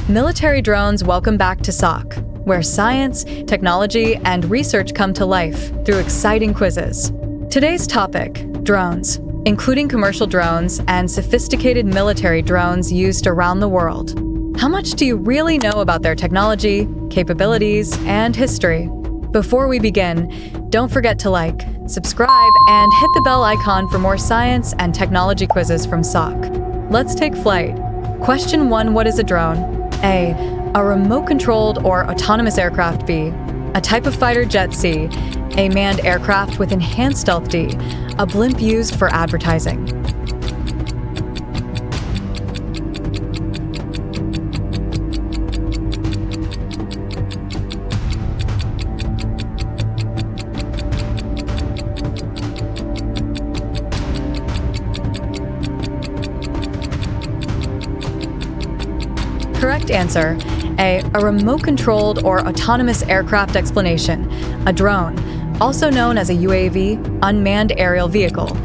Military drones welcome back to SOC, where science, technology, and research come to life through exciting quizzes. Today's topic, drones, including commercial drones and sophisticated military drones used around the world. How much do you really know about their technology, capabilities, and history? Before we begin, don't forget to like, subscribe, and hit the bell icon for more science and technology quizzes from SOC. Let's take flight. Question 1. What is a drone? A remote-controlled or autonomous aircraft. B, a type of fighter jet. C, a manned aircraft with enhanced stealth. D, a blimp used for advertising. Correct answer, A, remote-controlled or autonomous aircraft. Explanation. A drone, also known as a UAV, unmanned aerial vehicle,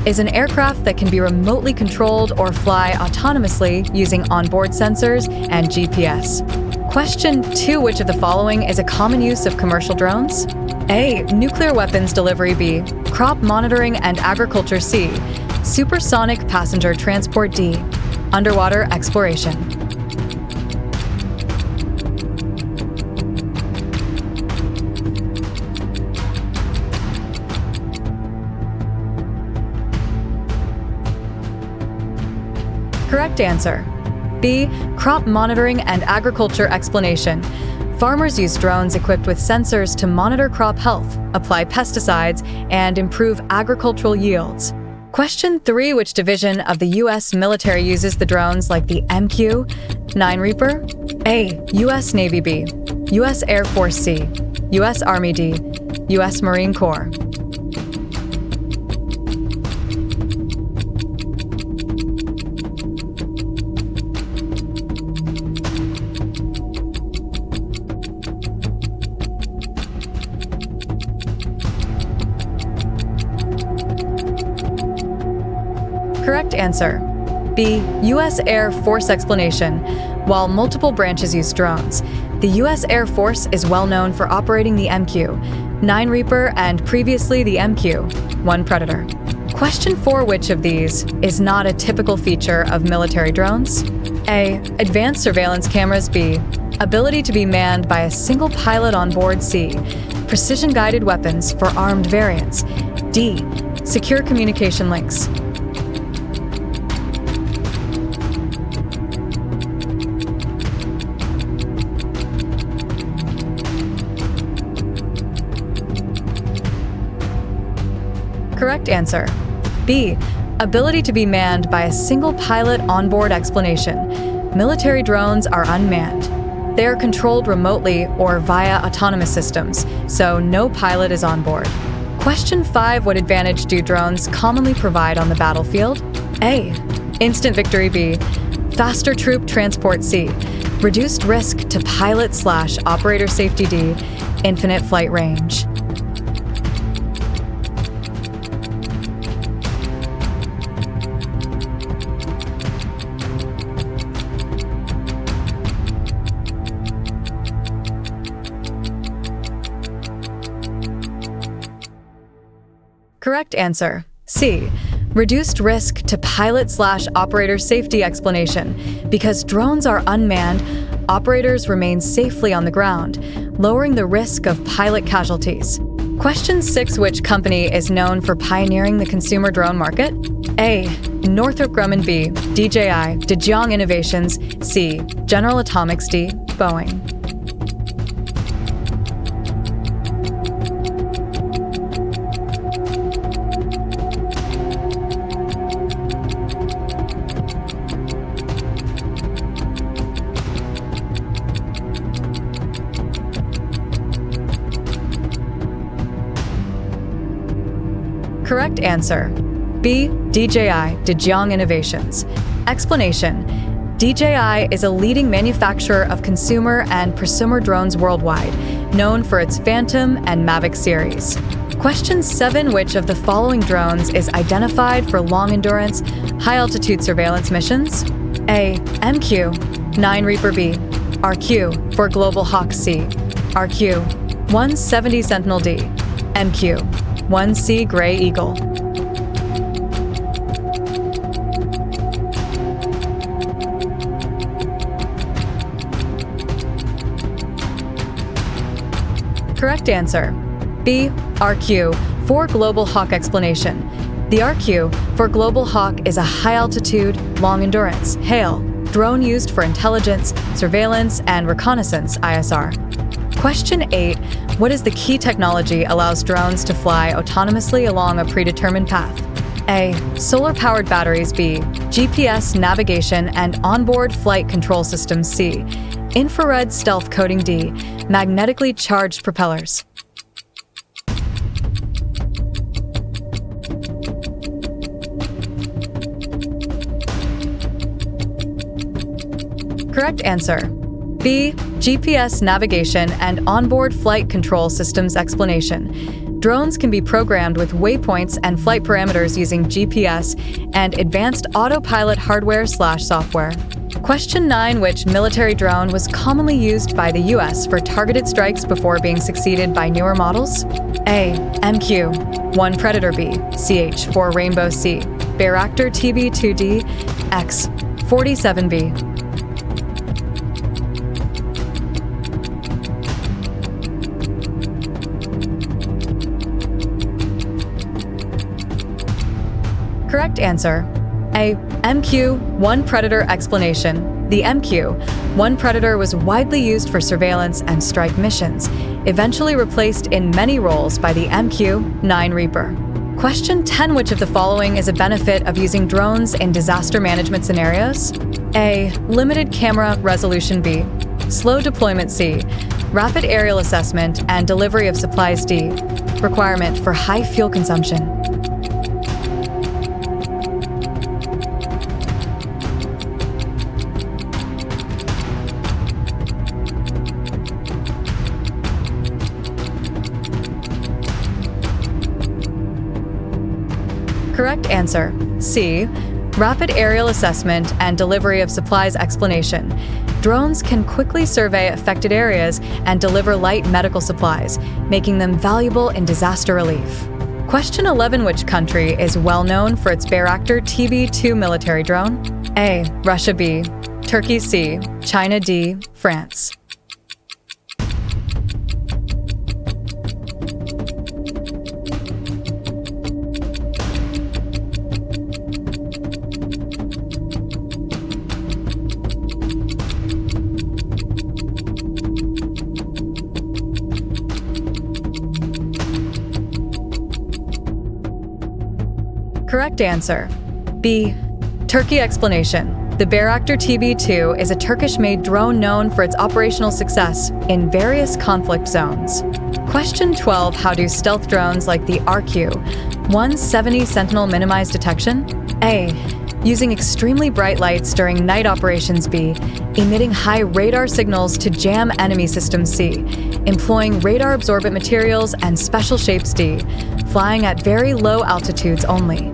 is an aircraft that can be remotely controlled or fly autonomously using onboard sensors and GPS. Question 2. Which of the following is a common use of commercial drones? A, nuclear weapons delivery. B, crop monitoring and agriculture. C, supersonic passenger transport. D, underwater exploration. Correct answer. B, crop monitoring and agriculture. Explanation. Farmers use drones equipped with sensors to monitor crop health, apply pesticides, and improve agricultural yields. Question 3. Which division of the U.S. military uses the drones like the MQ-9 Reaper? A, U.S. Navy. B, U.S. Air Force. C, U.S. Army. D, U.S. Marine Corps. Correct answer. B, U.S. Air Force. Explanation. While multiple branches use drones, the U.S. Air Force is well known for operating the MQ-9 Reaper and previously the MQ-1 Predator. Question 4. Which of these is not a typical feature of military drones? A, advanced surveillance cameras. B, ability to be manned by a single pilot on board. C, precision-guided weapons for armed variants. D, secure communication links. Correct answer. B, ability to be manned by a single pilot onboard. Explanation. Military drones are unmanned. They are controlled remotely or via autonomous systems, so no pilot is on board. Question 5. What advantage do drones commonly provide on the battlefield? A, instant victory. B, faster troop transport. C, reduced risk to pilot/operator safety. D, infinite flight range. Correct answer. C, reduced risk to pilot/operator safety. Explanation. Because drones are unmanned, operators remain safely on the ground, lowering the risk of pilot casualties. Question 6. Which company is known for pioneering the consumer drone market? A, Northrop Grumman. B, DJI, DeJong Innovations. C, General Atomics. D, Boeing. Correct answer. B, DJI, DeJong Innovations. Explanation. DJI is a leading manufacturer of consumer and prosumer drones worldwide, known for its Phantom and Mavic series. Question 7. Which of the following drones is identified for long-endurance, high-altitude surveillance missions? A, MQ-9 Reaper. B, RQ for Global Hawk C, RQ 170 Sentinel D, MQ 1C Gray Eagle. Correct answer. B. RQ for Global Hawk explanation. The RQ for Global Hawk is a high-altitude, long-endurance, HAL, drone used for intelligence, surveillance, and reconnaissance ISR. Question 8. What is the key technology allows drones to fly autonomously along a predetermined path? A. Solar-powered batteries. B. GPS navigation and onboard flight control systems. C. Infrared stealth coating. D. Magnetically charged propellers. Correct answer. B. GPS navigation and onboard flight control systems explanation. Drones can be programmed with waypoints and flight parameters using GPS and advanced autopilot hardware/software. Question 9. Which military drone was commonly used by the U.S. for targeted strikes before being succeeded by newer models? A. MQ-1 Predator. B. CH-4 Rainbow C. Bayraktar TB2D. X-47B. Correct answer. A. MQ-1 Predator explanation. The MQ-1 Predator was widely used for surveillance and strike missions, eventually replaced in many roles by the MQ-9 Reaper. Question 10. Which of the following is a benefit of using drones in disaster management scenarios? A. Limited camera resolution. B. Slow deployment. C. Rapid aerial assessment and delivery of supplies. D. Requirement for high fuel consumption. Correct answer. C. Rapid aerial assessment and delivery of supplies explanation. Drones can quickly survey affected areas and deliver light medical supplies, making them valuable in disaster relief. Question 11. Which country is well known for its Bayraktar TB2 military drone? A. Russia. B. Turkey. C. China. D. France. Correct answer. B. Turkey explanation. The Bayraktar TB2 is a Turkish-made drone known for its operational success in various conflict zones. Question 12. How do stealth drones like the RQ-170 Sentinel minimize detection? A. Using extremely bright lights during night operations. B. Emitting high radar signals to jam enemy systems. C. Employing radar-absorbent materials and special shapes. D. Flying at very low altitudes only.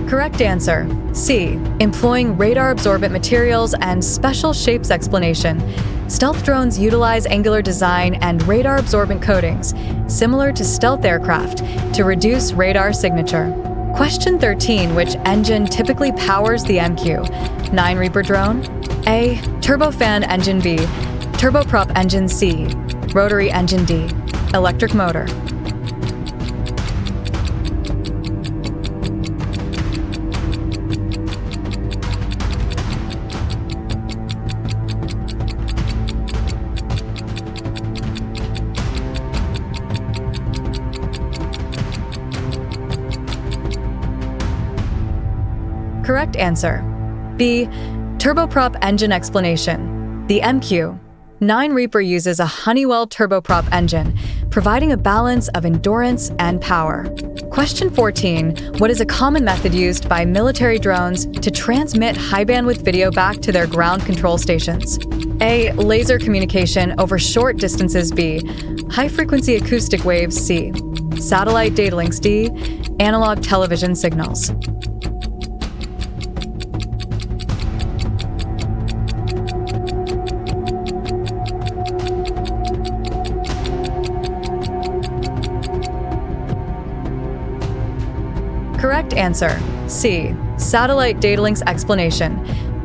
Correct answer. C. Employing radar-absorbent materials and special shapes explanation. Stealth drones utilize angular design and radar-absorbent coatings, similar to stealth aircraft, to reduce radar signature. Question 13. Which engine typically powers the MQ-9 Reaper drone? A. Turbofan engine. B. Turboprop engine. C. Rotary engine. D. Electric motor. Correct answer. B. Turboprop engine explanation. The MQ-9 Reaper uses a Honeywell turboprop engine, providing a balance of endurance and power. Question 14. What is a common method used by military drones to transmit high-bandwidth video back to their ground control stations? A. Laser communication over short distances. B. High-frequency acoustic waves C. Satellite data links D. Analog television signals. Correct answer, C. Satellite data links explanation.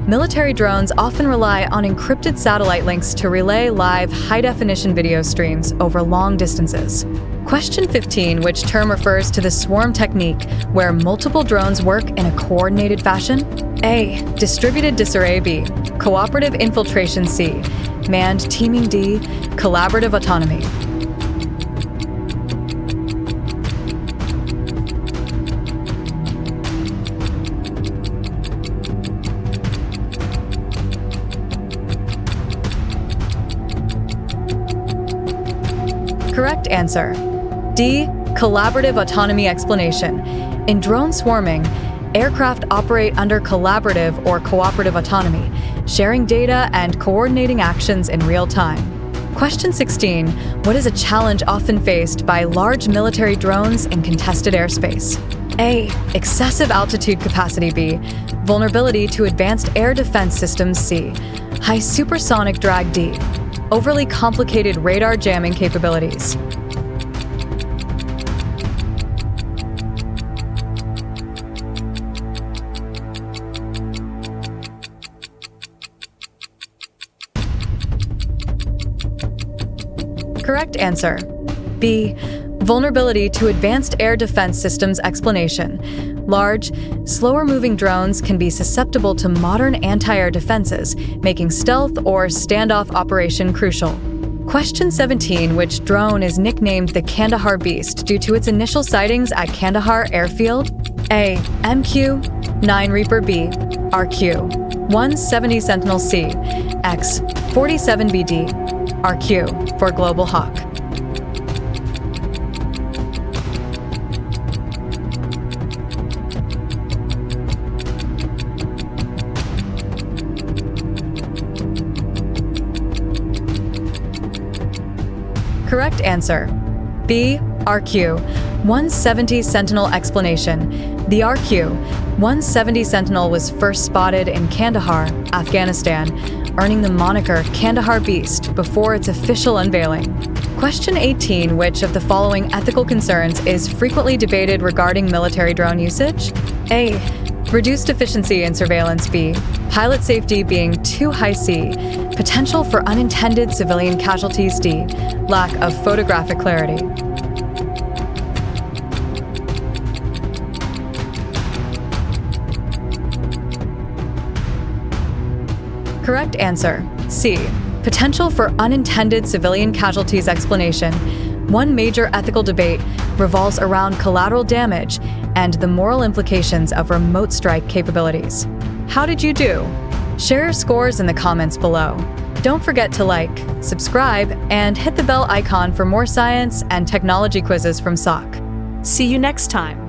Military drones often rely on encrypted satellite links to relay live, high-definition video streams over long distances. Question 15. Which term refers to the swarm technique where multiple drones work in a coordinated fashion? A. Distributed disarray B. Cooperative infiltration C. Manned teaming D. Collaborative autonomy. Correct answer, D. Collaborative autonomy explanation. In drone swarming, aircraft operate under collaborative or cooperative autonomy, sharing data and coordinating actions in real time. Question 16. What is a challenge often faced by large military drones in contested airspace? A. Excessive altitude capacity B. Vulnerability to advanced air defense systems C. High supersonic drag D. Overly complicated radar jamming capabilities. Correct answer, B. Vulnerability to advanced air defense systems explanation. Large, slower-moving drones can be susceptible to modern anti-air defenses, making stealth or standoff operation crucial. Question 17. Which drone is nicknamed the Kandahar Beast due to its initial sightings at Kandahar Airfield? A. MQ-9 Reaper B. RQ-170 Sentinel C. X-47BD. RQ for Global Hawk. Correct answer, B. RQ-170 Sentinel explanation. The RQ-170 Sentinel was first spotted in Kandahar, Afghanistan, earning the moniker Kandahar Beast before its official unveiling. Question 18. Which of the following ethical concerns is frequently debated regarding military drone usage? A. Reduced efficiency in surveillance B. Pilot safety being too high C. Potential for unintended civilian casualties D. Lack of photographic clarity. Correct answer, C. Potential for unintended civilian casualties explanation. One major ethical debate revolves around collateral damage and the moral implications of remote strike capabilities. How did you do? Share your scores in the comments below. Don't forget to like, subscribe, and hit the bell icon for more science and technology quizzes from SOC. See you next time.